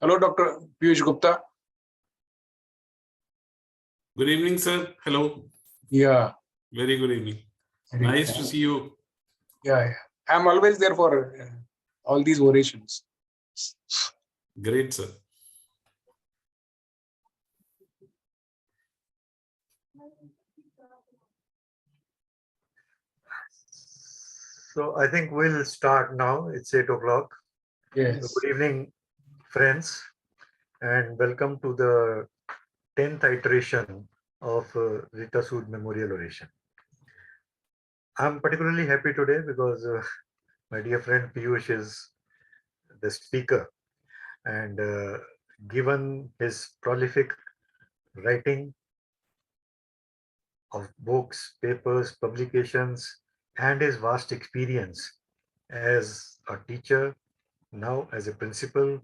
Hello, Dr. Piyush Gupta. Good evening, sir. Hello. Yeah. Very good evening. Nice to see you. Yeah. I'm always there for all these orations. Great, sir. So I think we'll start now. It's 8 o'clock. Yes. Good evening, friends, and welcome to the 10th iteration of Rita Sood Memorial Oration. I'm particularly happy today because my dear friend Piyush is the speaker, and given his prolific writing of books, papers, publications, and his vast experience as a teacher, now as a principal,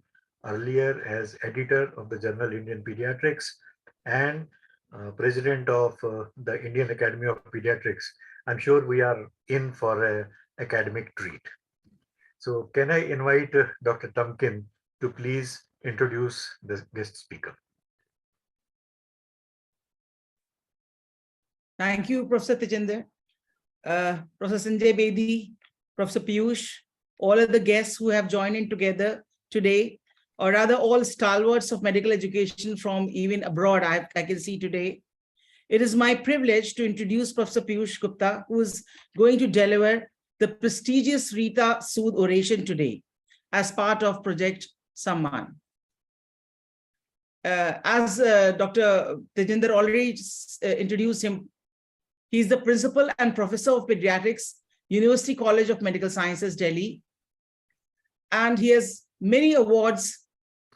earlier as editor of the journal Indian Pediatrics, and president of the Indian Academy of Pediatrics. I'm sure we are in for an academic treat. So can I invite Dr. Tamkin to please introduce the guest speaker? Thank you, Professor Tejinder, Professor Sanjay Bedi, Professor Piyush, all of the guests who have joined in together today, or rather all stalwarts of medical education from even abroad, I can see today. It is my privilege to introduce Professor Piyush Gupta, who is going to deliver the prestigious Rita Sood oration today as part of Project Samman. As Dr. Tejinder already introduced him, he's the principal and professor of pediatrics, University College of Medical Sciences, Delhi. And he has many awards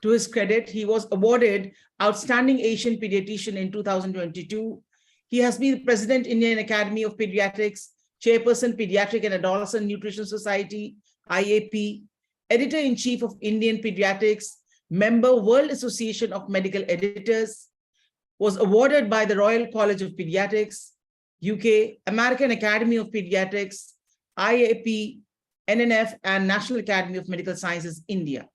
to his credit. He was awarded Outstanding Asian Pediatrician in 2022. He has been the President, Indian Academy of Pediatrics, Chairperson, Pediatric and Adolescent Nutrition Society, IAP, Editor-in-Chief of Indian Pediatrics, member World Association of Medical Editors, was awarded by the Royal College of Pediatrics, UK, American Academy of Pediatrics, IAP, NNF, and National Academy of Medical Sciences, India.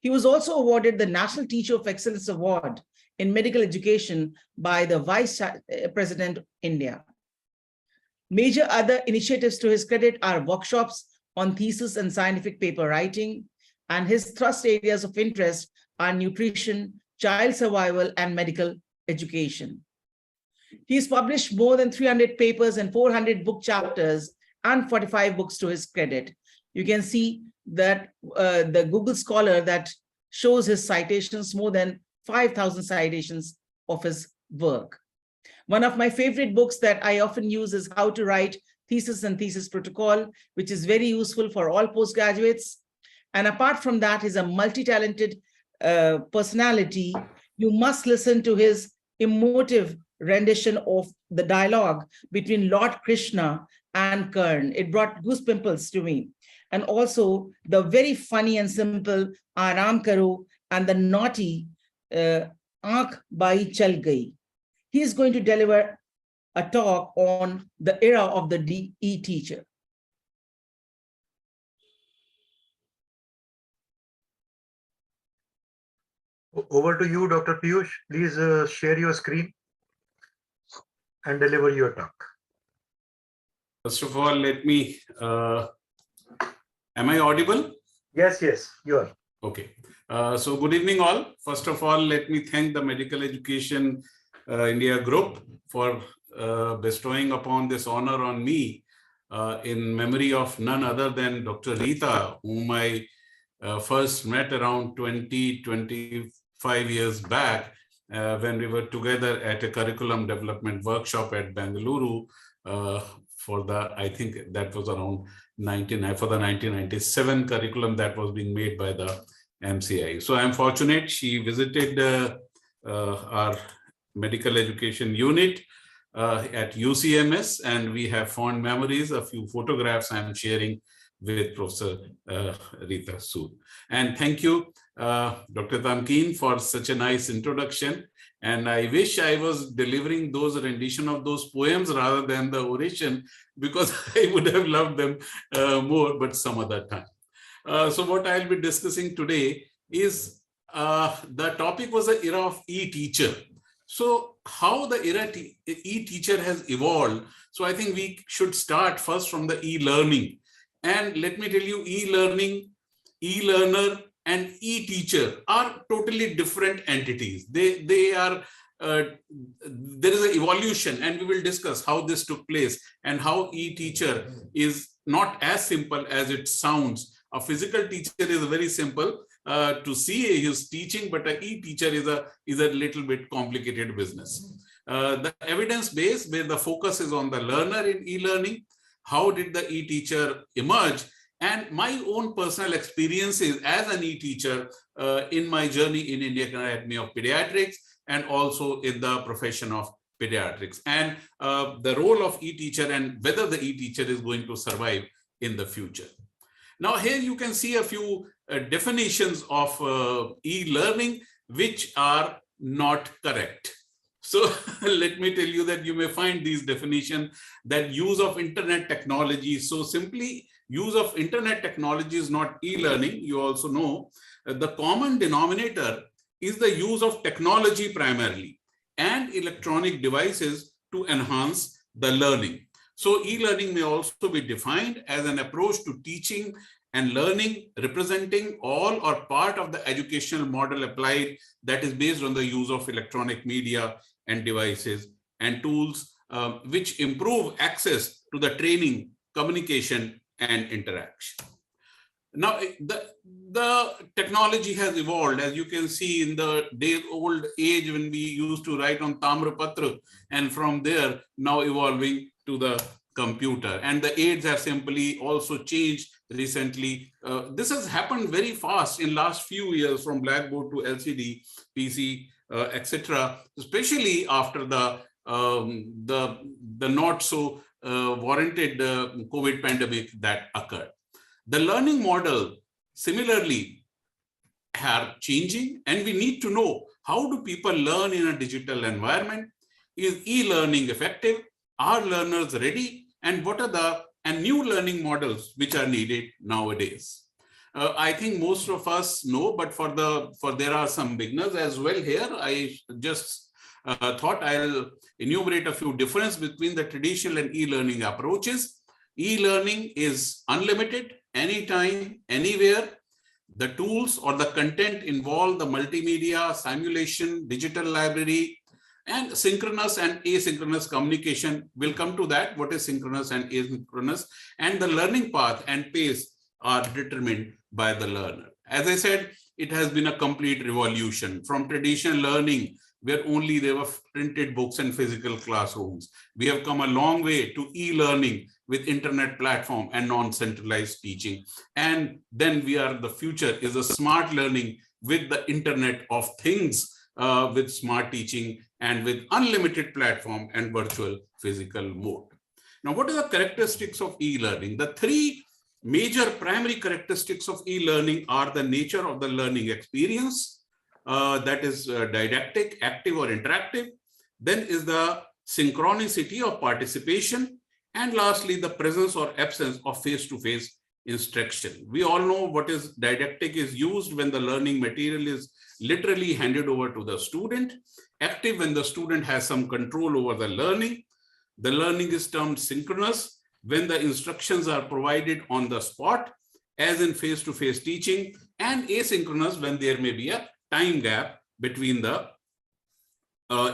He was also awarded the National Teacher of Excellence Award in Medical Education by the Vice President of India. Major other initiatives to his credit are workshops on thesis and scientific paper writing, and his thrust areas of interest are nutrition, child survival, and medical education. He's published more than 300 papers and 400 book chapters and 45 books to his credit. You can see that the Google Scholar that shows his citations, more than 5,000 citations of his work. One of my favorite books that I often use is How to Write Thesis and Thesis Protocol, which is very useful for all postgraduates. And apart from that, he's a multi-talented personality. You must listen to his emotive rendition of the dialogue between Lord Krishna and Karn. It brought goosepimples to me. And also the very funny and simple Aaram Karo and the naughty Aankh Bai Chal Gayi. He is going to deliver a talk on the era of the DE teacher. Over to you, Dr. Piyush. Please share your screen and deliver your talk. First of all, let me, am I audible? Yes, you are. Okay. So good evening all. First of all, let me thank the Medical Education India Group for bestowing upon this honor on me in memory of none other than Dr. Rita, whom I first met around 25 years back when we were together at a curriculum development workshop at Bengaluru for the, I think that was around for the 1997 curriculum that was being made by the MCI. So I'm fortunate she visited our medical education unit at UCMS, and we have fond memories. A few photographs I'm sharing with Professor Rita Sood. And thank you, Dr. Tamkin, for such a nice introduction. And I wish I was delivering those rendition of those poems rather than the oration, because I would have loved them more, but some other time. So what I'll be discussing today is the topic was the era of e-teacher. So how the era e-teacher has evolved. So I think we should start first from the e-learning. And let me tell you, e-learning, e-learner, and e-teacher are totally different entities. They are, there is an evolution, and we will discuss how this took place and how e-teacher is not as simple as it sounds. A physical teacher is very simple to see his teaching, but an e-teacher is a little bit complicated business. The evidence base, where the focus is on the learner in e-learning, how did the e-teacher emerge, and my own personal experiences as an e-teacher in my journey in Indian Academy of Pediatrics and also in the profession of pediatrics, and the role of e-teacher and whether the e-teacher is going to survive in the future. Now here you can see a few definitions of e-learning which are not correct. So let me tell you that you may find these definitions, that use of internet technology. So simply use of internet technology is not e-learning. You also know the common denominator is the use of technology primarily and electronic devices to enhance the learning. So e-learning may also be defined as an approach to teaching and learning representing all or part of the educational model applied that is based on the use of electronic media and devices and tools which improve access to the training, communication, and interaction. Now, the technology has evolved, as you can see in the day-old age when we used to write on Tamrapatra, and from there now evolving to the computer. And the aids have simply also changed recently. This has happened very fast in last few years, from Blackboard to LCD, PC, etc. Especially after the not so warranted COVID pandemic that occurred. The learning model similarly are changing, and we need to know, how do people learn in a digital environment? Is e-learning effective? Are learners ready? And what are the new learning models which are needed nowadays? I think most of us know, but there are some beginners as well here. I just thought I'll enumerate a few differences between the traditional and e-learning approaches. E-learning is unlimited, anytime, anywhere. The tools or the content involve the multimedia, simulation, digital library, and synchronous and asynchronous communication. We'll come to that, what is synchronous and asynchronous, and the learning path and pace are determined by the learner. As I said, it has been a complete revolution from traditional learning, where only there were printed books and physical classrooms. We have come a long way to e-learning with internet platform and non-centralized teaching. And then the future is a smart learning with the Internet of Things, with smart teaching and with unlimited platform and virtual physical mode. Now, what are the characteristics of e-learning? The three major primary characteristics of e-learning are the nature of the learning experience, that is didactic, active, or interactive. Then is the synchronicity of participation. And lastly, the presence or absence of face-to-face instruction. We all know what is didactic is used when the learning material is literally handed over to the student. Active, when the student has some control over the learning. The learning is termed synchronous when the instructions are provided on the spot, as in face-to-face teaching, and asynchronous when there may be a time gap between the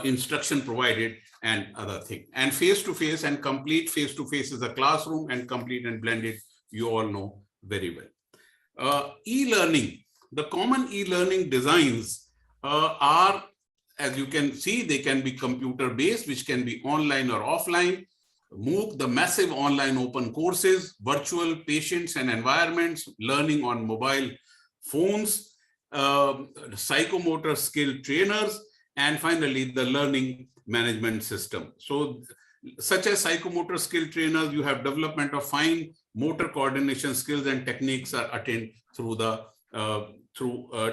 instruction provided and other thing. And face-to-face and complete face-to-face is a classroom, and complete and blended, you all know very well. E-learning, the common e-learning designs are, as you can see, they can be computer-based, which can be online or offline. MOOC, the massive online open courses, virtual patients and environments, learning on mobile phones, psychomotor skill trainers, and finally the learning management system. So such as psychomotor skill trainers, you have development of fine motor coordination skills and techniques are attained through the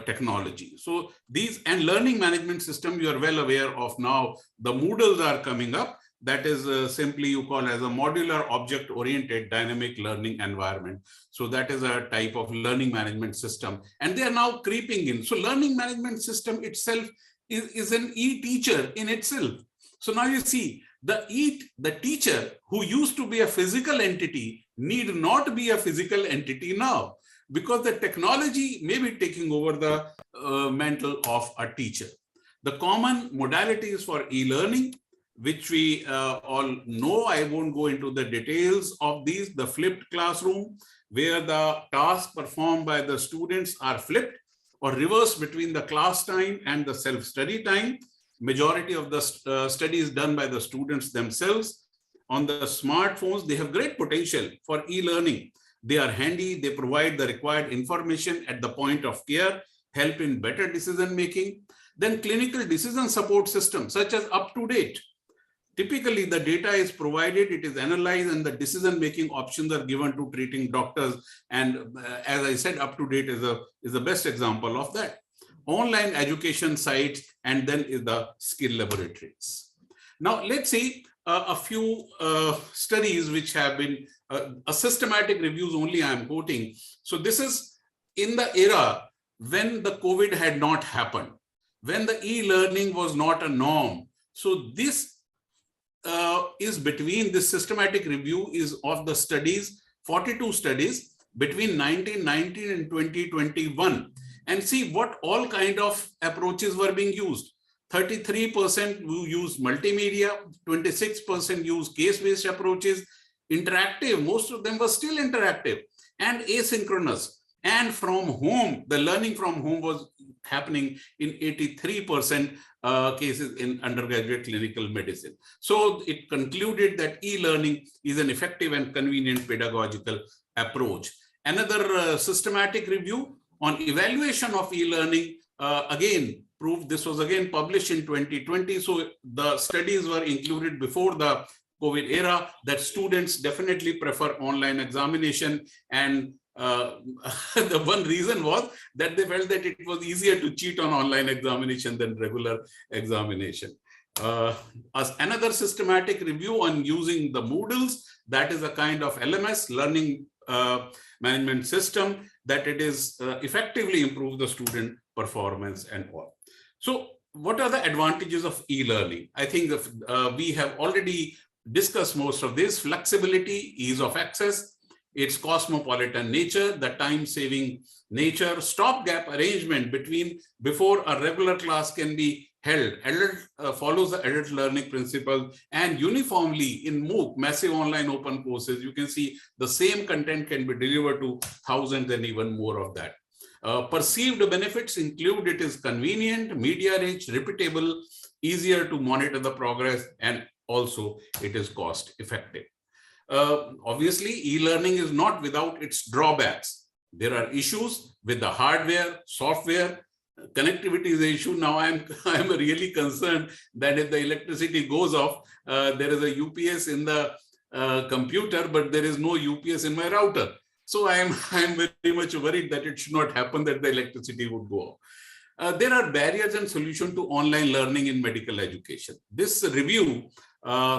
technology. So these, and learning management system, you are well aware of now, the Moodles are coming up. that is simply you call as a modular object-oriented dynamic learning environment. So that is a type of learning management system. And they are now creeping in. So learning management system itself is an e-teacher in itself. So now you see, the teacher who used to be a physical entity need not be a physical entity now, because the technology may be taking over the mantle of a teacher. The common modalities for e-learning, which we all know, I won't go into the details of these. The flipped classroom, where the tasks performed by the students are flipped or reversed between the class time and the self-study time. Majority of the study is done by the students themselves. On the smartphones, they have great potential for e-learning. They are handy, they provide the required information at the point of care, help in better decision-making. Then clinical decision support systems, such as UpToDate. Typically, the data is provided, it is analyzed, and the decision-making options are given to treating doctors. And as I said, UpToDate is the best example of that. Online education sites, and then is the skill laboratories. Now, let's see a few studies which have been a systematic reviews only I am quoting. So this is in the era when the COVID had not happened, when the e-learning was not a norm. So this is between this systematic review is of the studies, 42 studies between 1919 and 2021, and see what all kind of approaches were being used. 33% use multimedia, 26% use case-based approaches, interactive, most of them were still interactive, and asynchronous. And from home, the learning from home was happening in 83% cases in undergraduate clinical medicine. So it concluded that e-learning is an effective and convenient pedagogical approach. Another systematic review on evaluation of e-learning again proved, this was again published in 2020. So the studies were included before the COVID era, that students definitely prefer online examination, and the one reason was that they felt that it was easier to cheat on online examination than regular examination. Another systematic review on using the Moodles, that is a kind of LMS, learning management system, that it is effectively improve the student performance and all. So what are the advantages of e-learning? I think we have already discussed most of this. Flexibility, ease of access, its cosmopolitan nature, the time-saving nature, stopgap arrangement before a regular class can be held. Adult follows the adult learning principle, and uniformly in MOOC, massive online open courses, you can see the same content can be delivered to thousands and even more of that. Perceived benefits include it is convenient, media rich, repeatable, easier to monitor the progress, and also it is cost effective. Obviously, e-learning is not without its drawbacks. There are issues with the hardware, software, connectivity is the issue. Now I'm really concerned that if the electricity goes off, there is a UPS in the computer, but there is no UPS in my router. So I'm very much worried that it should not happen, that the electricity would go off. There are barriers and solutions to online learning in medical education. This review,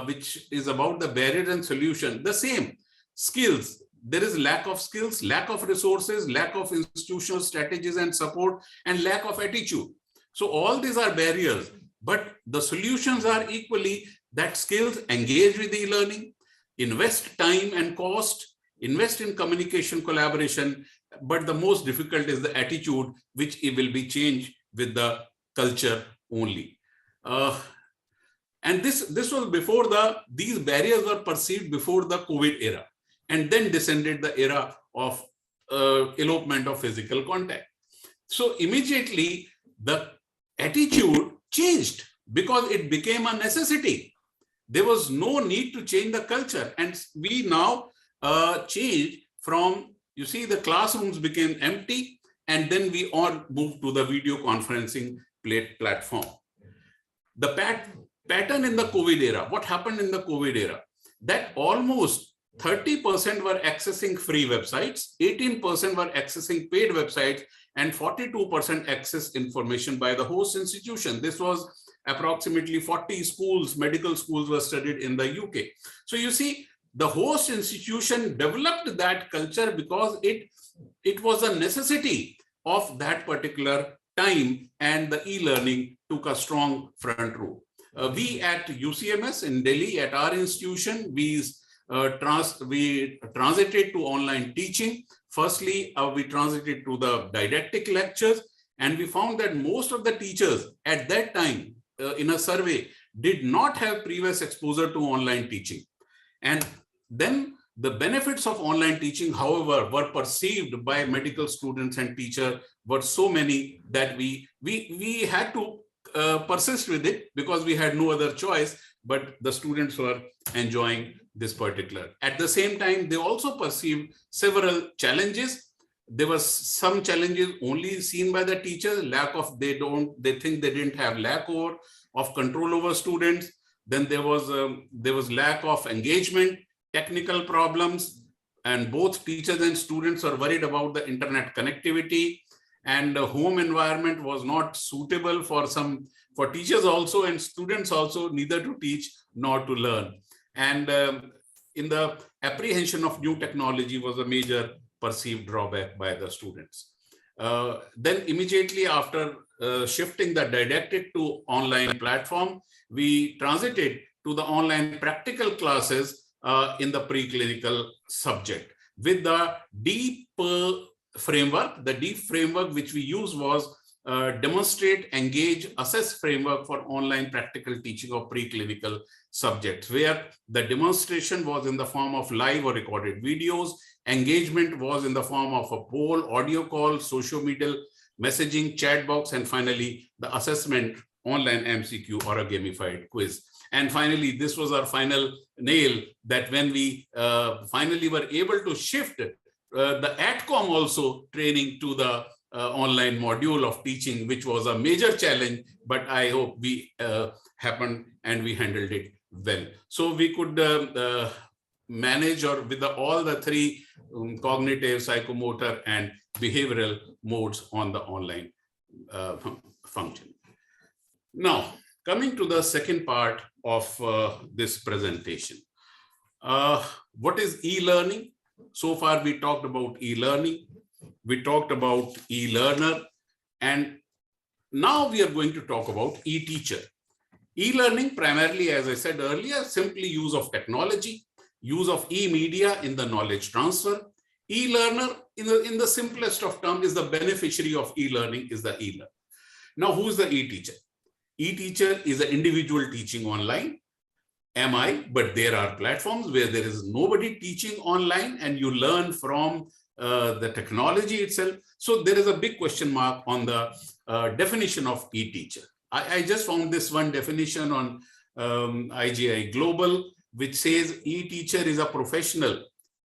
which is about the barriers and solution, the same skills. There is lack of skills, lack of resources, lack of institutional strategies and support, and lack of attitude. So all these are barriers, but the solutions are equally that skills engage with e-learning, invest time and cost, invest in communication, collaboration, but the most difficult is the attitude, which it will be changed with the culture only. And this was before these barriers were perceived before the COVID era, and then descended the era of elopement of physical contact. So immediately the attitude changed because it became a necessity. There was no need to change the culture, and we now changed from, you see, the classrooms became empty, and then we all moved to the video conferencing platform. The pattern in the COVID era, what happened in the COVID era, that almost 30% were accessing free websites, 18% were accessing paid websites, and 42% access information by the host institution. This was approximately 40 schools, medical schools were studied in the UK. So you see, the host institution developed that culture because it was a necessity of that particular time, and the e-learning took a strong front row. We at UCMS in Delhi, at our institution, we transited to online teaching. Firstly, we transited to the didactic lectures, and we found that most of the teachers at that time in a survey did not have previous exposure to online teaching. And then the benefits of online teaching, however, were perceived by medical students and teachers were so many that we had to persist with it because we had no other choice, but the students were enjoying this particular. At the same time, they also perceived several challenges. There was some challenges only seen by the teachers, they think they didn't have lack of control over students. Then there was lack of engagement, technical problems, and both teachers and students are worried about the internet connectivity, and the home environment was not suitable for teachers also and students also, neither to teach nor to learn. And in the apprehension of new technology was a major perceived drawback by the students. Then immediately after shifting the didactic to online platform, we transited to the online practical classes in the preclinical subject with the deep framework. The deep framework which we used was demonstrate, engage, assess framework for online practical teaching of preclinical subjects, where the demonstration was in the form of live or recorded videos, engagement was in the form of a poll, audio call, social media messaging, chat box, and finally the assessment, online MCQ or a gamified quiz. And finally, this was our final nail, that when we finally were able to shift the ATCOM also training to the online module of teaching, which was a major challenge, but I hope we happened and we handled it well. So we could manage with all the three cognitive, psychomotor, and behavioral modes on the online function. Now, coming to the second part of this presentation. What is e-learning? So far, we talked about e-learning. We talked about e-learner. And now we are going to talk about e-teacher. E-learning primarily, as I said earlier, simply use of technology, use of e-media in the knowledge transfer. E-learner, in the simplest of terms, is the beneficiary of e-learning, is the e-learner. Now, who is the e-teacher? E-teacher is an individual teaching online. But there are platforms where there is nobody teaching online and you learn from the technology itself. So there is a big question mark on the definition of e-teacher. I just found this one definition on IGI Global, which says e-teacher is a professional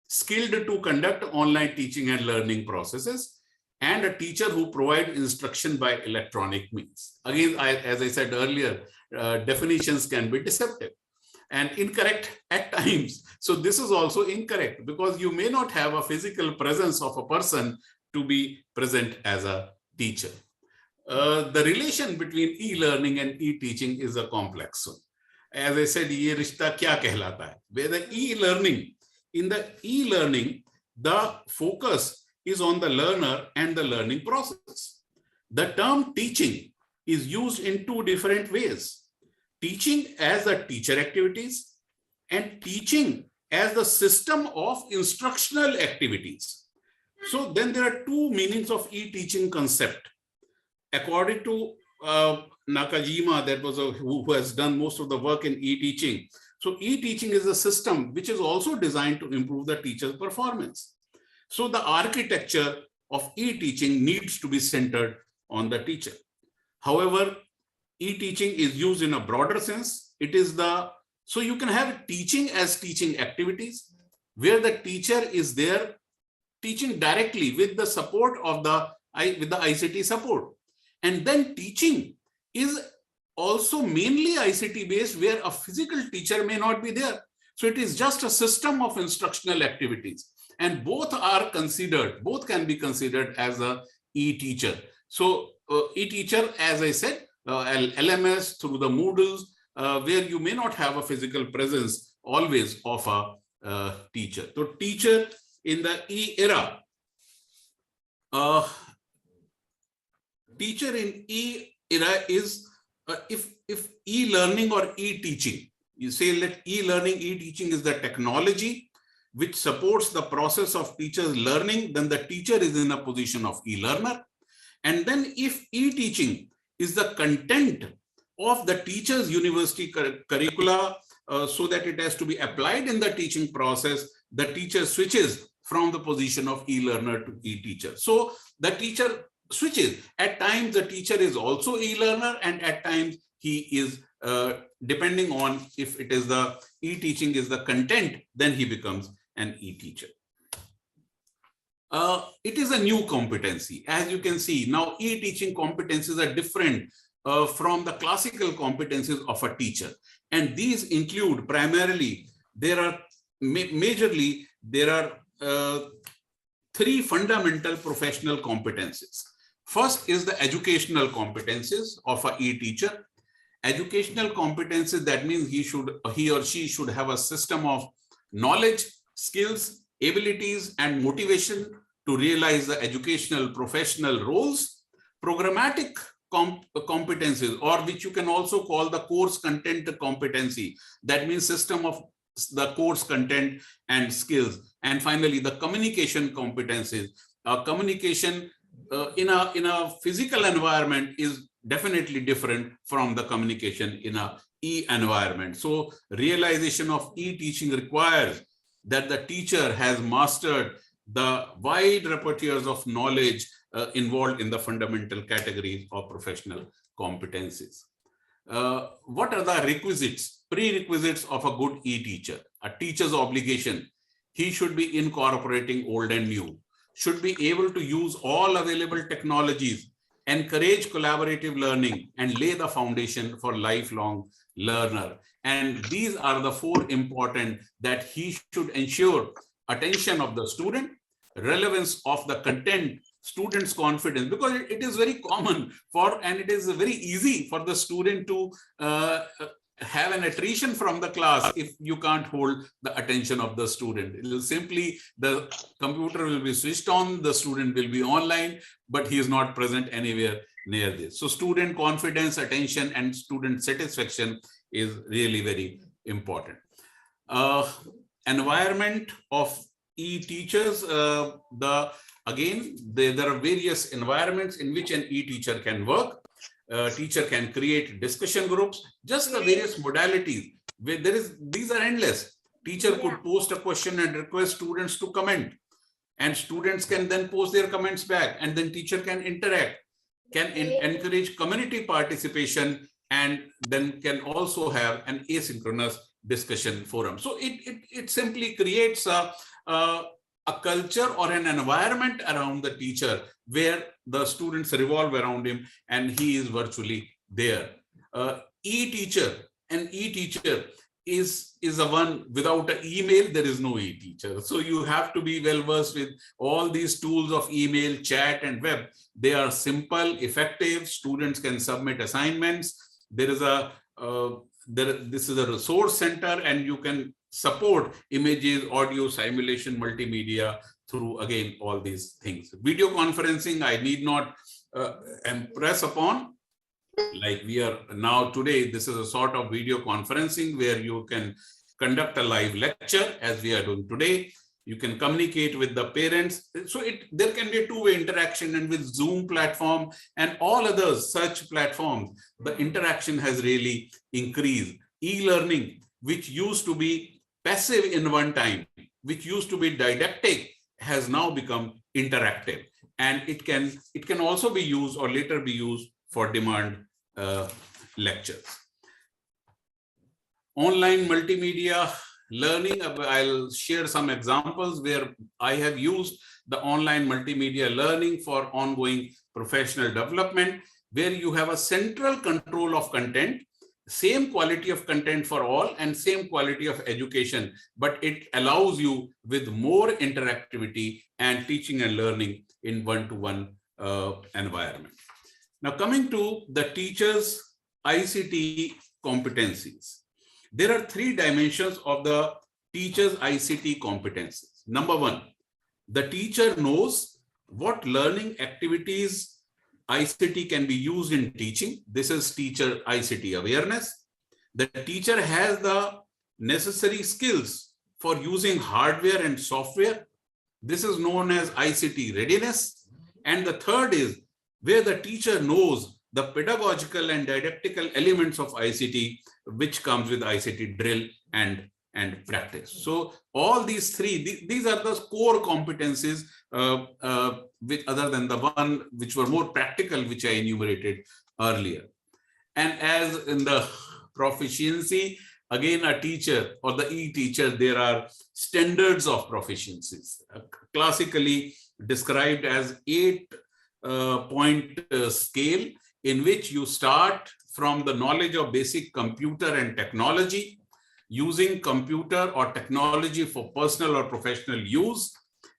skilled to conduct online teaching and learning processes, and a teacher who provides instruction by electronic means. Again, as I said earlier, definitions can be deceptive and incorrect at times. So this is also incorrect because you may not have a physical presence of a person to be present as a teacher. The relation between e-learning and e-teaching is a complex one. As I said, ye rishta kya kehlata hai? Where the e-learning, in the e-learning, the focus is on the learner and the learning process. The term teaching is used in two different ways. Teaching as the teacher activities and teaching as the system of instructional activities. So then there are two meanings of e-teaching concept. According to Nakajima, that was who has done most of the work in e-teaching. So e-teaching is a system which is also designed to improve the teacher's performance. So the architecture of e-teaching needs to be centered on the teacher. However, e-teaching is used in a broader sense. It is so you can have teaching as teaching activities where the teacher is there teaching directly with the support of the ICT support. And then teaching is also mainly ICT based where a physical teacher may not be there. So it is just a system of instructional activities, and both can be considered as a e-teacher. So e-teacher, as I said, LMS, through the Moodles, where you may not have a physical presence always of a teacher. So teacher in the E-era, teacher in E-era is if e-learning or e-teaching, you say let e-learning, e-teaching is the technology which supports the process of teachers learning, then the teacher is in a position of e-learner. And then if e-teaching is the content of the teacher's university curricula, so that it has to be applied in the teaching process, the teacher switches from the position of e-learner to e-teacher. So the teacher switches. At times the teacher is also e-learner, and at times he is, depending on if it is the e-teaching is the content, then he becomes an e-teacher. It is a new competency. As you can see, now e-teaching competencies are different from the classical competencies of a teacher. And these include primarily, there are majorly, there are three fundamental professional competencies. First is the educational competencies of a e-teacher. Educational competencies, that means he or she should have a system of knowledge, skills, abilities, and motivation to realize the educational professional roles. Programmatic competencies, or which you can also call the course content competency, that means system of the course content and skills. And finally, the communication competencies. Communication in a physical environment is definitely different from the communication in a e-environment. So realization of e-teaching requires that the teacher has mastered the wide repertoires of knowledge involved in the fundamental categories of professional competencies. What are the requisites, prerequisites of a good e-teacher? A teacher's obligation: he should be incorporating old and new, should be able to use all available technologies, encourage collaborative learning, and lay the foundation for lifelong learner. And these are the four important, that he should ensure attention of the student, relevance of the content, students' confidence, because it is very common for, and it is very easy for the student to have an attrition from the class if you can't hold the attention of the student. It will simply, the computer will be switched on, the student will be online, but he is not present anywhere near this. So student confidence, attention, and student satisfaction is really very important. Environment of e-teachers, again, there are various environments in which an e-teacher can work. Teacher can create discussion groups, just the various modalities. Where these are endless. Teacher could post a question and request students to comment, and students can then post their comments back, and then teacher can interact, can encourage community participation, and then can also have an asynchronous discussion forum. So it simply creates a culture or an environment around the teacher where the students revolve around him and he is virtually there. E-teacher, an e-teacher is a one. Without an email, there is no e-teacher. So you have to be well versed with all these tools of email, chat, and web. They are simple, effective. Students can submit assignments. There is this is a resource center, and you can support images, audio, simulation, multimedia through, again, all these things. Video conferencing, I need not impress upon. Like we are now today, this is a sort of video conferencing where you can conduct a live lecture as we are doing today. You can communicate with the parents. So there can be a two-way interaction, and with Zoom platform and all other such platforms, the interaction has really increased. E-learning, which used to be passive in one time, which used to be didactic, has now become interactive, and it can also be used or later be used for demand lectures. Online multimedia learning, I'll share some examples where I have used the online multimedia learning for ongoing professional development, where you have a central control of content, same quality of content for all and same quality of education, but it allows you with more interactivity and teaching and learning in one-to-one environment. Now, coming to the teachers' ICT competencies, there are three dimensions of the teachers' ICT competencies. Number one, the teacher knows what learning activities ICT can be used in teaching. This is teacher ICT awareness. The teacher has the necessary skills for using hardware and software. This is known as ICT readiness. And the third is where the teacher knows the pedagogical and didactical elements of ICT, which comes with ICT drill and practice. So all these three, these are the core competencies, which other than the one which were more practical, which I enumerated earlier. And as in the proficiency, again, a teacher or the e-teacher, there are standards of proficiencies, classically described as 8-point scale, in which you start from the knowledge of basic computer and technology, using computer or technology for personal or professional use,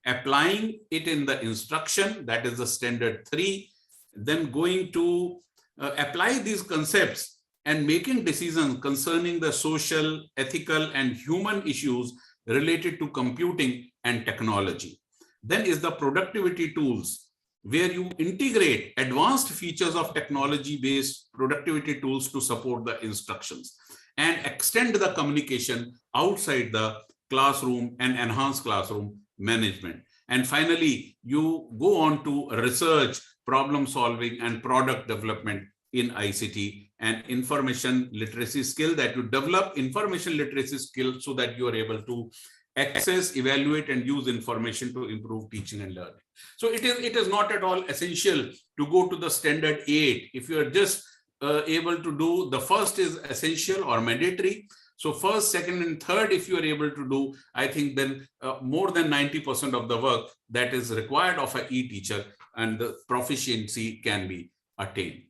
applying it in the instruction, that is the standard 3, then going to apply these concepts and making decisions concerning the social, ethical, and human issues related to computing and technology. Then is the productivity tools, where you integrate advanced features of technology-based productivity tools to support the instructions and extend the communication outside the classroom and enhance classroom management. And finally, you go on to research, problem solving, and product development in ICT and information literacy skill, that you develop information literacy skills so that you are able to access, evaluate, and use information to improve teaching and learning. So it is not at all essential to go to the standard 8. If you are just able to do, the first is essential or mandatory. So first, second, and third, if you are able to do, I think then more than 90% of the work that is required of an e-teacher and the proficiency can be attained.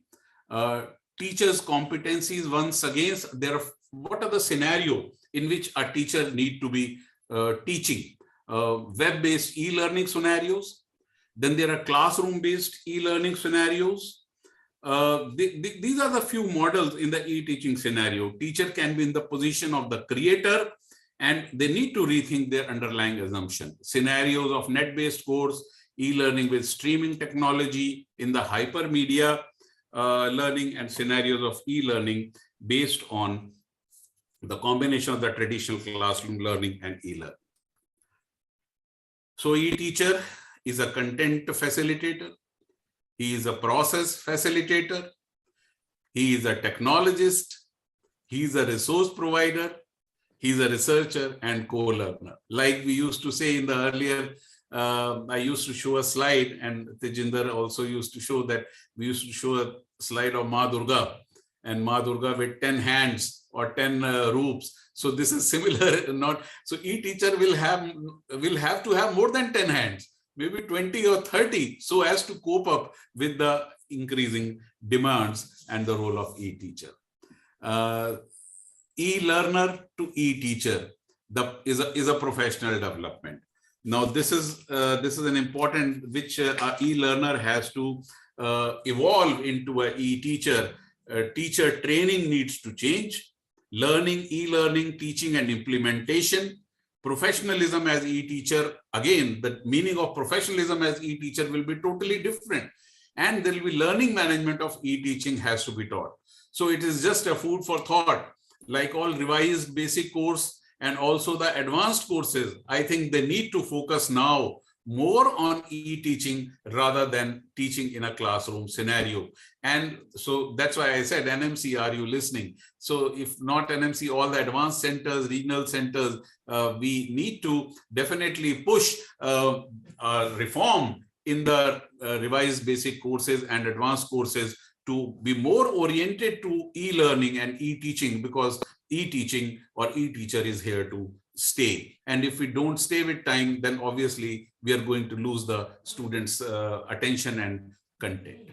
Teachers' competencies, once again, what are the scenario in which a teacher need to be teaching? Web-based e-learning scenarios. Then there are classroom-based e-learning scenarios. These are the few models in the e-teaching scenario. Teacher can be in the position of the creator, and they need to rethink their underlying assumption. Scenarios of net-based course, e-learning with streaming technology in the hypermedia learning, and scenarios of e-learning based on the combination of the traditional classroom learning and e-learning. So e-teacher is a content facilitator. He is a process facilitator. He is a technologist. He is a resource provider. He is a researcher and co-learner. Like we used to say in the earlier, I used to show a slide, and Tejinder also used to show that we used to show a slide of Ma Durga, and Ma Durga with 10 hands or 10 roops. So this is similar. So e-teacher will have to have more than 10 hands, maybe 20 or 30, so as to cope up with the increasing demands and the role of e-teacher. E-learner to e-teacher is a professional development. Now this is an important, which e-learner has to evolve into a e-teacher. Teacher training needs to change. Learning, e-learning, teaching, and implementation. Professionalism as e-teacher, again, the meaning of professionalism as e-teacher will be totally different. And there will be learning management of e-teaching has to be taught. So it is just a food for thought. Like all revised basic course and also the advanced courses, I think they need to focus now more on e-teaching rather than teaching in a classroom scenario. And so that's why I said, NMC, are you listening? So if not NMC, all the advanced centers, regional centers, we need to definitely push reform in the revised basic courses and advanced courses to be more oriented to e-learning and e-teaching, because e-teaching or e-teacher is here to stay. And if we don't stay with time, then obviously we are going to lose the students' attention and content.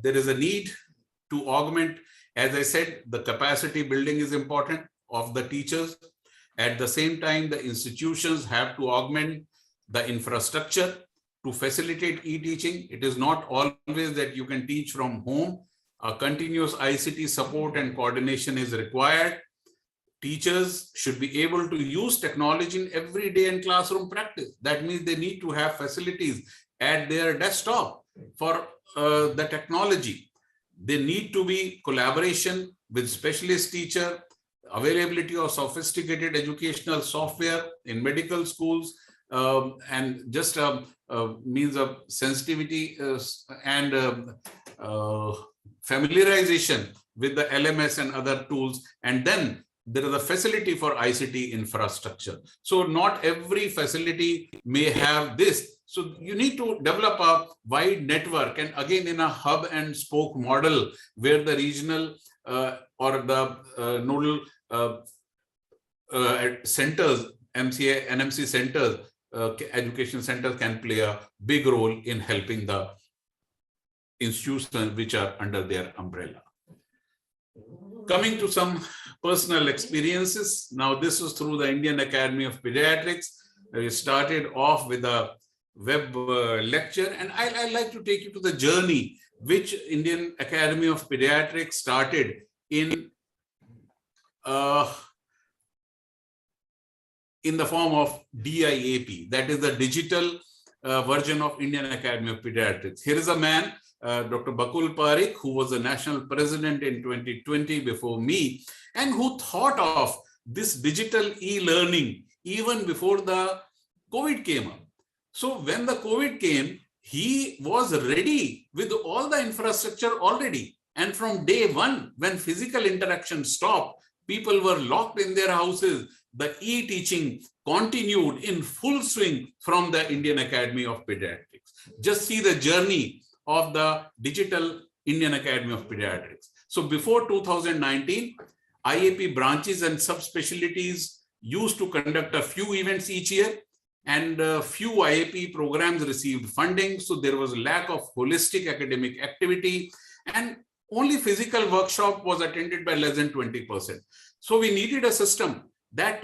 There is a need to augment, as I said, the capacity building is important of the teachers. At the same time, the institutions have to augment the infrastructure to facilitate e-teaching. It is not always that you can teach from home. A continuous ICT support and coordination is required. Teachers should be able to use technology in everyday and classroom practice. That means they need to have facilities at their desktop for the technology. There need to be collaboration with specialist teacher, availability of sophisticated educational software in medical schools, and just means of sensitivity and familiarization with the LMS and other tools. And then there is a facility for ICT infrastructure. So not every facility may have this. So you need to develop a wide network, and again in a hub and spoke model where the regional or the nodal centers, MCA, NMC centers, education centers can play a big role in helping the institutions which are under their umbrella. Coming to some personal experiences. Now, this was through the Indian Academy of Pediatrics. We started off with a web lecture, and I'd like to take you to the journey which Indian Academy of Pediatrics started in the form of DIAP, that is the digital version of Indian Academy of Pediatrics. Here is a man, Dr. Bakul Parikh, who was the national president in 2020 before me, and who thought of this digital e-learning even before the COVID came up. So when the COVID came, he was ready with all the infrastructure already. And from day one, when physical interaction stopped, people were locked in their houses, the e-teaching continued in full swing from the Indian Academy of Pediatrics. Just see the journey of the digital Indian Academy of Pediatrics. So before 2019, IAP branches and subspecialties used to conduct a few events each year, and few IAP programs received funding. So there was a lack of holistic academic activity, and only physical workshop was attended by less than 20%. So we needed a system that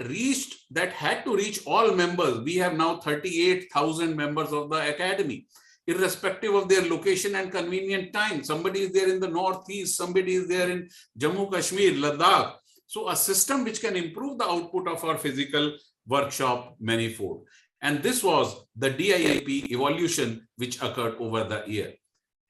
had to reach all members. We have now 38,000 members of the academy, irrespective of their location and convenient time. Somebody is there in the Northeast, somebody is there in Jammu, Kashmir, Ladakh. So a system which can improve the output of our physical workshop manifold. And this was the DIAP evolution which occurred over the year.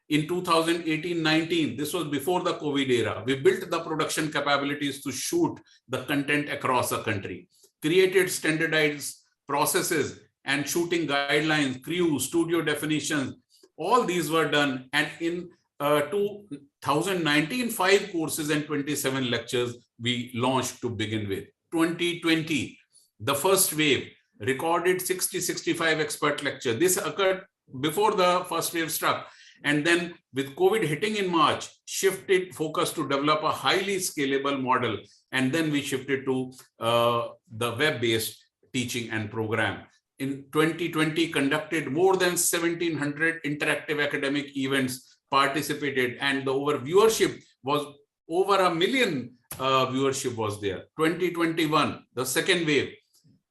In 2018-19, this was before the COVID era, we built the production capabilities to shoot the content across the country, created standardized processes and shooting guidelines, crew, studio definitions. All these were done. And in 2019, 5 courses and 27 lectures we launched to begin with. 2020, the first wave, recorded 60-65 expert lecture. This occurred before the first wave struck. And then with COVID hitting in March, shifted focus to develop a highly scalable model. And then we shifted to the web-based teaching and program. In 2020, conducted more than 1,700 interactive academic events, participated, and the viewership was over 1 million viewership was there. 2021, the second wave,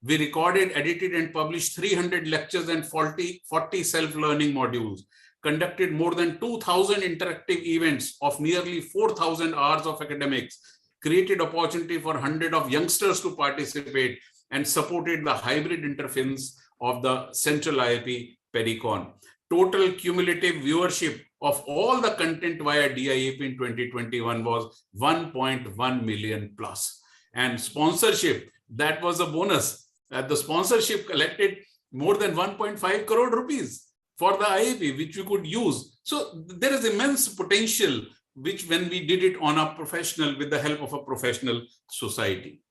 we recorded, edited, and published 300 lectures and 40 self-learning modules, conducted more than 2,000 interactive events of nearly 4,000 hours of academics, created opportunity for 100 of youngsters to participate, and supported the hybrid interface of the Central IAP Pericon. Total cumulative viewership of all the content via DIAP in 2021 was 1.1 million plus. And sponsorship, that was a bonus. The sponsorship collected more than 1.5 crore rupees for the IAP, which we could use. So there is immense potential, which when we did it on a professional, with the help of a professional society.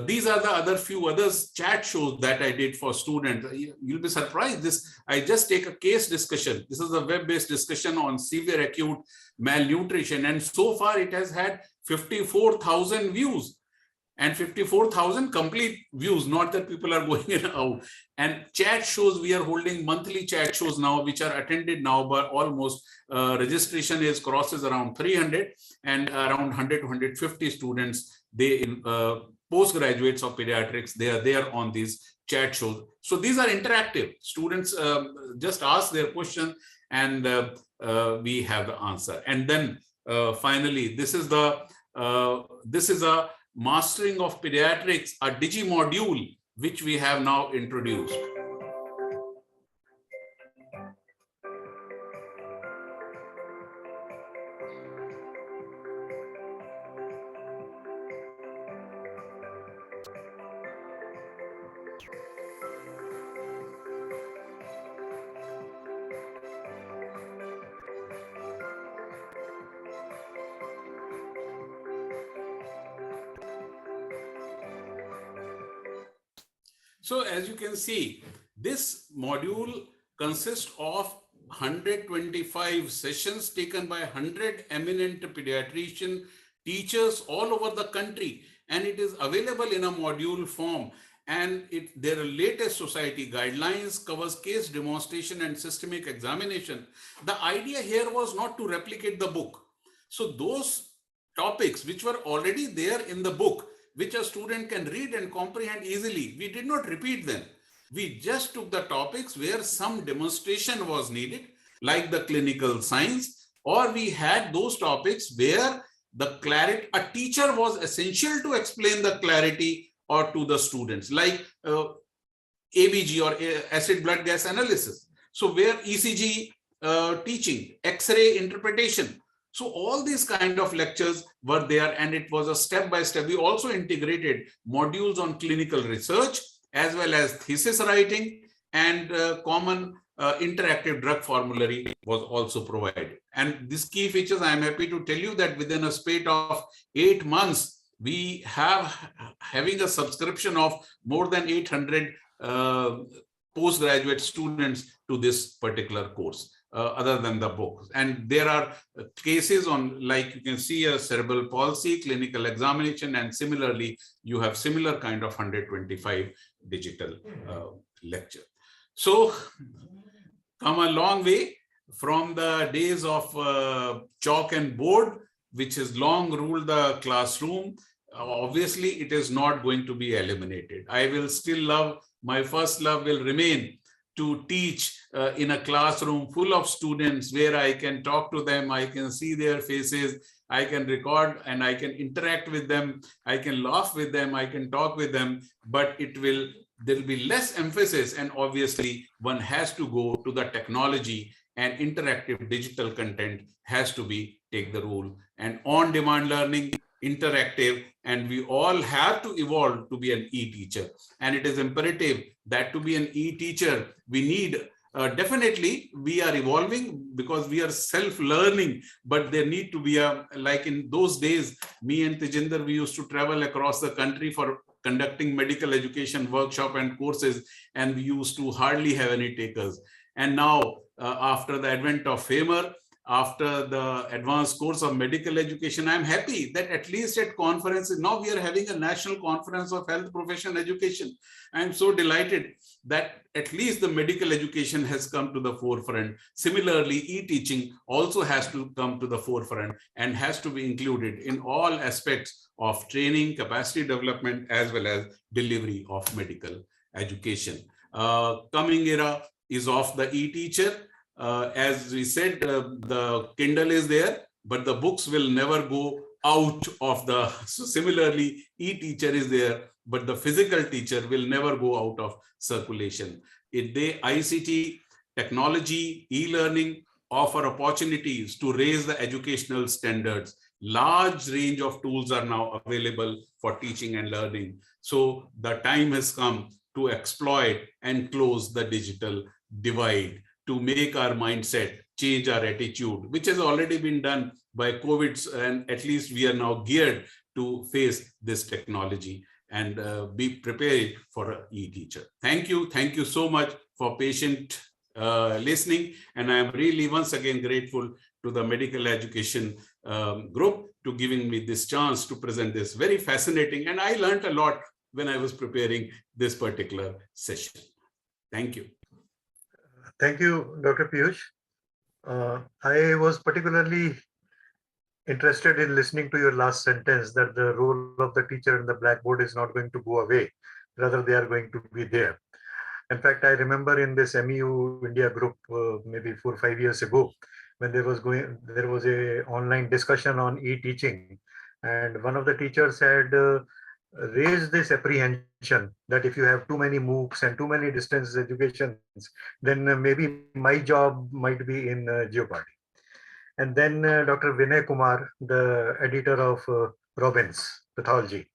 These are the other few others chat shows that I did for students. You'll be surprised. I just take a case discussion. This is a web-based discussion on severe acute malnutrition. And so far it has had 54,000 views and 54,000 complete views, not that people are going in and out. And chat shows, we are holding monthly chat shows now, which are attended now by almost registration crosses around 300, and around 100 to 150 students, they postgraduates of pediatrics. They are there on these chat shows. So these are interactive. Students just ask their question and we have the answer. And then finally, this is a mastering of pediatrics, a digi module, which we have now introduced. So as you can see, this module consists of 125 sessions taken by 100 eminent pediatrician teachers all over the country, and it is available in a module form. And their latest society guidelines covers case demonstration and systemic examination. The idea here was not to replicate the book. So those topics which were already there in the book, which a student can read and comprehend easily, we did not repeat them. We just took the topics where some demonstration was needed, like the clinical science, or we had those topics where the clarity, a teacher was essential to explain the clarity or to the students, like ABG or acid blood gas analysis. So where ECG teaching, X-ray interpretation. So all these kind of lectures were there, and it was a step-by-step. We also integrated modules on clinical research as well as thesis writing, and common interactive drug formulary was also provided. And these key features, I am happy to tell you that within a space of 8 months, we have having a subscription of more than 800 postgraduate students to this particular course. Other than the book. And there are cases on, like you can see, a cerebral palsy, clinical examination, and similarly, you have similar kind of 125 digital lecture. So come a long way from the days of chalk and board, which has long ruled the classroom. Obviously, it is not going to be eliminated. I will still love, my first love will remain to teach in a classroom full of students where I can talk to them, I can see their faces, I can record and I can interact with them, I can laugh with them, I can talk with them, but there will be less emphasis, and obviously one has to go to the technology, and interactive digital content has to be take the rule, and on-demand learning, interactive, and we all have to evolve to be an e-teacher. And it is imperative that to be an e-teacher, we need, definitely we are evolving because we are self-learning, but there need to be a, like in those days, me and Tejinder, we used to travel across the country for conducting medical education workshop and courses, and we used to hardly have any takers. And now, after the advent of FAMER, after the advanced course of medical education, I'm happy that at least at conferences, now we are having a national conference of health profession education. I'm so delighted that at least the medical education has come to the forefront. Similarly, e-teaching also has to come to the forefront and has to be included in all aspects of training, capacity development, as well as delivery of medical education. Coming era is of the e-teacher. As we said, the Kindle is there, but the books will never go out of the, so similarly, e-teacher is there, but the physical teacher will never go out of circulation. ICT, technology, e-learning offer opportunities to raise the educational standards. Large range of tools are now available for teaching and learning. So the time has come to exploit and close the digital divide, to make our mindset, change our attitude, which has already been done by COVID, and at least we are now geared to face this technology and be prepared for an e-teacher. Thank you so much for patient listening, and I am really once again grateful to the medical education group to giving me this chance to present this very fascinating, and I learned a lot when I was preparing this particular session. Thank you. Thank you, Dr. Piyush. I was particularly interested in listening to your last sentence that the role of the teacher in the blackboard is not going to go away. Rather, they are going to be there. In fact, I remember in this MEU India group maybe 4 or 5 years ago, when there was a online discussion on e-teaching, and one of the teachers had raised this apprehension that if you have too many MOOCs and too many distance educations, then maybe my job might be in jeopardy. And then Dr. Vinay Kumar, the editor of Robbins Pathology,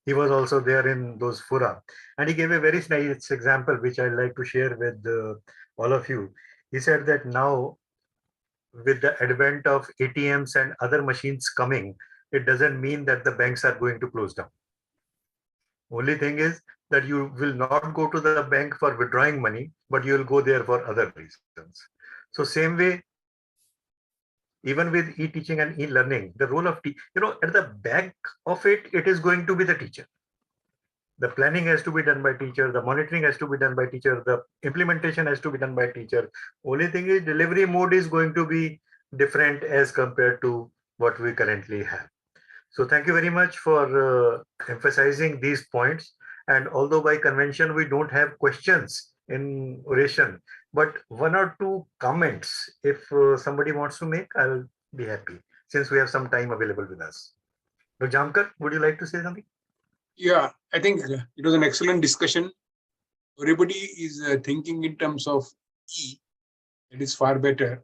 he was also there in those fora, and he gave a very nice example which I'd like to share with all of you. He said that now, with the advent of ATMs and other machines coming, it doesn't mean that the banks are going to close down. Only thing is that you will not go to the bank for withdrawing money, but you will go there for other reasons. So same way, even with e-teaching and e-learning, the role of at the back of it is going to be the teacher. The planning has to be done by teacher, the monitoring has to be done by teacher, the implementation has to be done by teacher. Only thing is delivery mode is going to be different as compared to what we currently have. So thank you very much for emphasizing these points. And although by convention we don't have questions in oration, but one or two comments, if somebody wants to make, I'll be happy since we have some time available with us. Dr. Jamkar, would you like to say something? Yeah, I think it was an excellent discussion. Everybody is thinking in terms of E. It is far better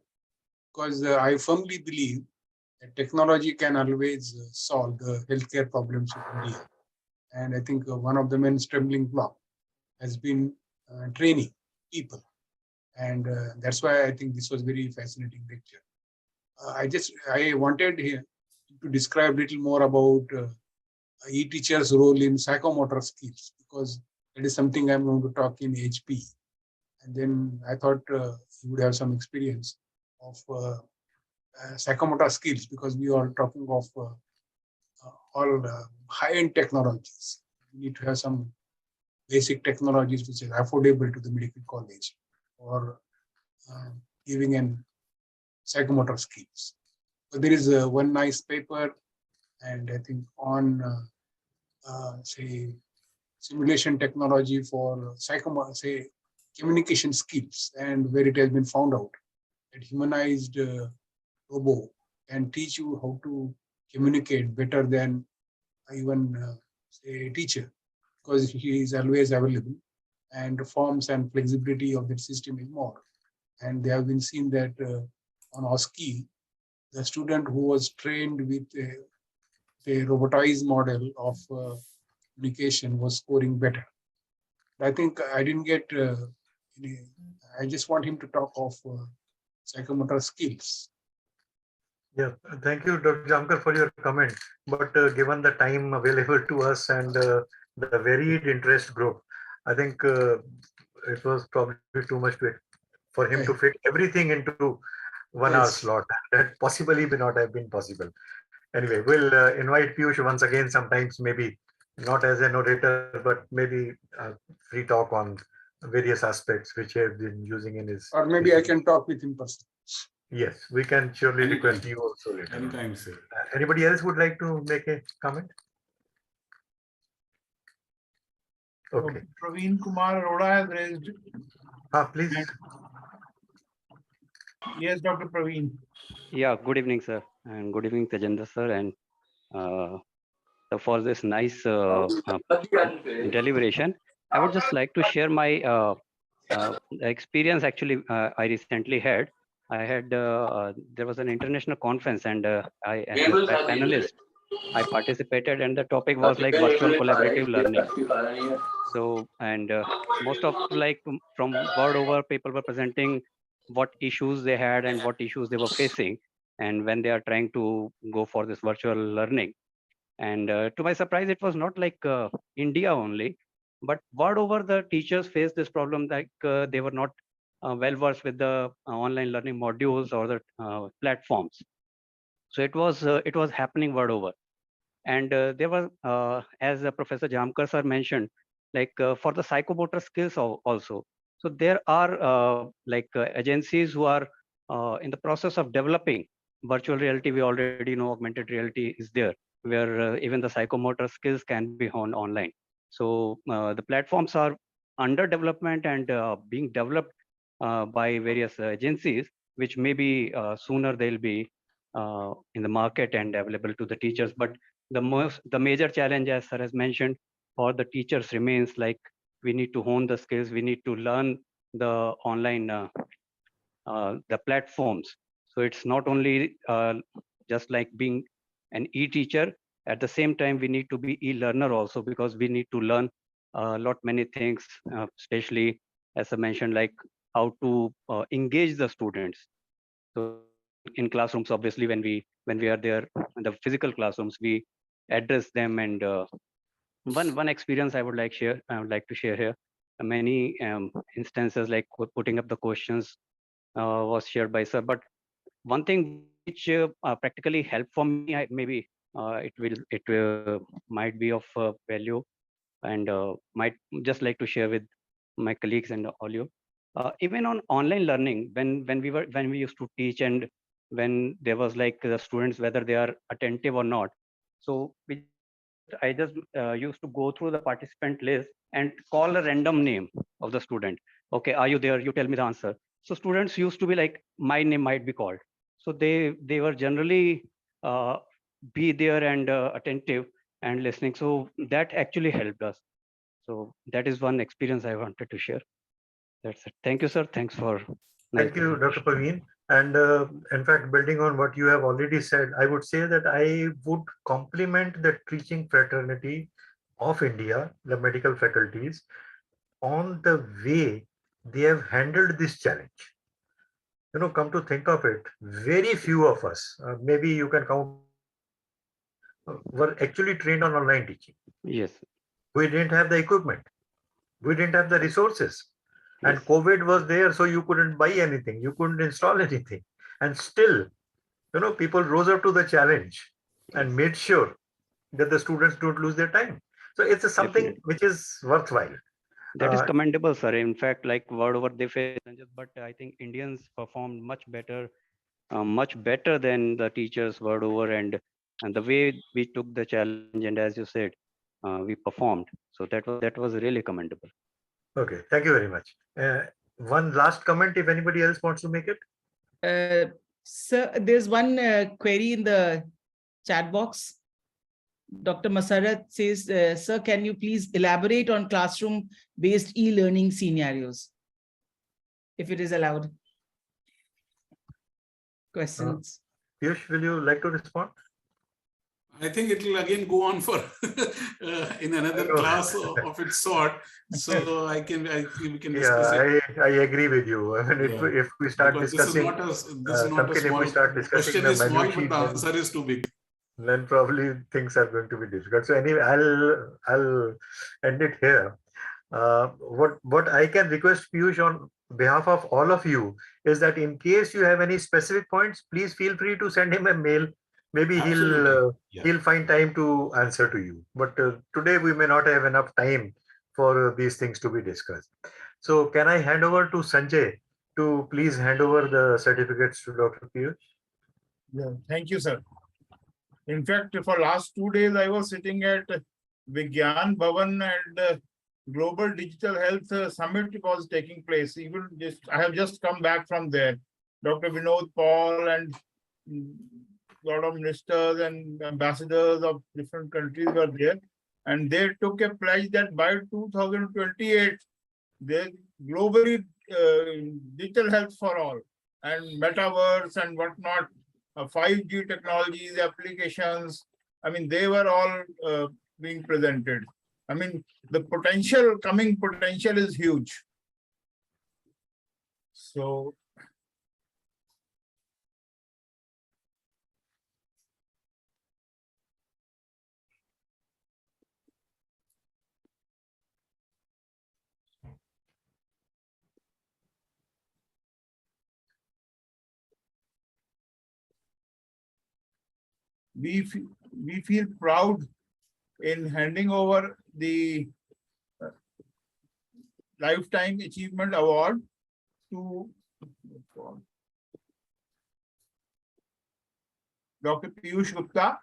because I firmly believe that technology can always solve the healthcare problems of India. And I think one of the main stumbling block has been training people. And that's why I think this was very fascinating lecture. I wanted here to describe a little more about e-teacher's role in psychomotor skills, because that is something I'm going to talk in HP. And then I thought you would have some experience of psychomotor skills, because we are talking of all high-end technologies. We need to have some basic technologies which are affordable to the medical college or giving an psychomotor skills. But there is one nice paper, and I think on say simulation technology for say communication skills, and where it has been found out that humanized robot can teach you how to communicate better than even say a teacher, because he is always available, and the forms and flexibility of that system is more. And they have been seen that on OSCE, the student who was trained with a robotized model of communication was scoring better. I think I didn't get I just want him to talk of psychomotor skills. Yeah, thank you, Dr. Jamkar, for your comment. But given the time available to us and the varied interest group, I think it was probably too much for him to fit everything into 1 hour slot. That possibly may not have been possible. Anyway, we'll invite Piyush once again, sometimes maybe not as an orator, but maybe free talk on various aspects which he has been using in his. Or maybe I can talk with him personally. Yes, we can surely Anytime. request you also later. Anytime, sir. Anybody else would like to make a comment? Okay. Praveen Kumar Arora has raised. Please. Yes, Dr. Praveen. Yeah, good evening, sir, and good evening, Tejendra sir, and for this nice deliberation. I would just like to share my experience. Actually, I recently had. I had there was an international conference, and I as a panelist, I participated, and the topic was like virtual collaborative learning. So, and most of from world over, people were presenting what issues they had and what issues they were facing, and when they are trying to go for this virtual learning. And to my surprise, it was not like India only, but world over, the teachers faced this problem, like they were not well versed with the online learning modules or the platforms. So it was happening world over. And there was, as Professor Jamkar sir mentioned, like for the psychomotor skills also. So there are agencies who are in the process of developing virtual reality, we already know augmented reality is there, where even the psychomotor skills can be honed online. So the platforms are under development and being developed by various agencies, which maybe sooner they'll be in the market and available to the teachers. But the major challenge, as sir has mentioned, for the teachers remains like we need to hone the skills, we need to learn the online the platforms. So it's not only just like being an e-teacher. At the same time, we need to be e-learner also, because we need to learn a lot many things, especially as I mentioned, like how to engage the students. So in classrooms, obviously, when we are there in the physical classrooms, we address them. And one experience I would like to share here. Many instances like putting up the questions was shared by sir. But one thing which practically helped for me, maybe it might be of value, and might just like to share with my colleagues and all you. Even on online learning, when we used to teach, and when there was like the students, whether they are attentive or not, so I just used to go through the participant list and call a random name of the student. Okay, are you there? You tell me the answer. So students used to be like, my name might be called. So they were generally be there and attentive and listening. So that actually helped us. So that is one experience I wanted to share. That's it. Thank you, sir. Thanks for nice Thank you, Dr. presentation. Praveen. And in fact, building on what you have already said, I would say that I would compliment the teaching fraternity of India, the medical faculties, on the way they have handled this challenge. Come to think of it, very few of us, maybe you can count, were actually trained on online teaching. Yes. We didn't have the equipment, we didn't have the resources, and Yes. COVID was there, so you couldn't buy anything, you couldn't install anything, and still, people rose up to the challenge Yes. and made sure that the students don't lose their time. So it's something Definitely. which is worthwhile. That is Uh, commendable, sir. In fact, like world over, they face challenges, but I think Indians performed much better than the teachers world over, and the way we took the challenge, and as you said, we performed. So that was really commendable. okay, thank you very much. One last comment, if anybody else wants to make it. Sir, there's one query in the chat box. Dr. Masarat says, sir, can you please elaborate on classroom-based e-learning scenarios, if it is allowed? Questions. Piyush, will you like to respond? I think it will again go on for in another class of its sort. So we can discuss it. I agree with you. I mean, Yeah, if we start because discussing this is not a something, if we small start discussing question the is small, but minutiae, the answer is too big. then probably things are going to be difficult. So anyway, I'll end it here. What I can request Piyush on behalf of all of you is that in case you have any specific points, please feel free to send him a mail. Maybe Absolutely. Yeah. he'll find time to answer to you. But today we may not have enough time for these things to be discussed. So can I hand over to Sanjay to please hand over the certificates to Dr. Piyush? Yeah, thank you, sir. In fact, for last 2 days, I was sitting at Vigyan Bhavan, and Global Digital Health Summit was taking place. I have just come back from there. Dr. Vinod Paul and a lot of ministers and ambassadors of different countries were there. And they took a pledge that by 2028, they globally digital health for all, and metaverse and whatnot, 5G technologies, applications. I mean, they were all being presented. I mean, the coming potential is huge. So we feel proud in handing over the Lifetime Achievement Award to Dr. Piyush Gupta,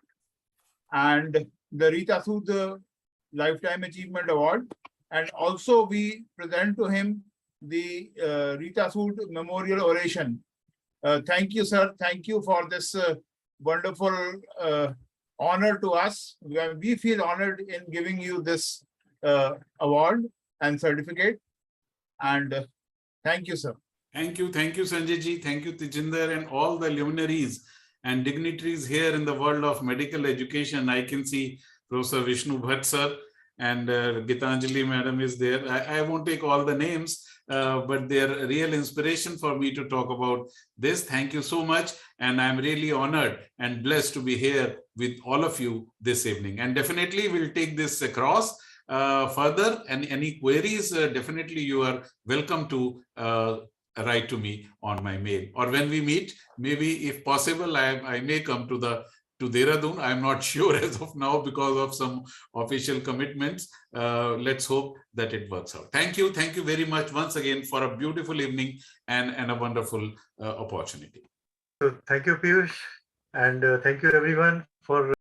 and the Rita Sood Lifetime Achievement Award. And also we present to him the Rita Sood Memorial Oration. Thank you, sir. Thank you for this wonderful honor to us. We feel honored in giving you this award and certificate. And thank you, sir. Thank you, Sanjay ji. Thank you, Tejinder, and all the luminaries and dignitaries here in the world of medical education. I can see Professor Vishnu Bhatt sir and Gitanjali madam is there. I won't take all the names, but they're a real inspiration for me to talk about this. Thank you so much. And I'm really honored and blessed to be here with all of you this evening. And definitely we'll take this across further, and any queries, definitely you are welcome to write to me on my mail, or when we meet, maybe if possible, I may come to Dehradun. I'm not sure as of now because of some official commitments. Let's hope that it works out. Thank you very much once again for a beautiful evening and a wonderful opportunity. So thank you, Piyush, and thank you everyone for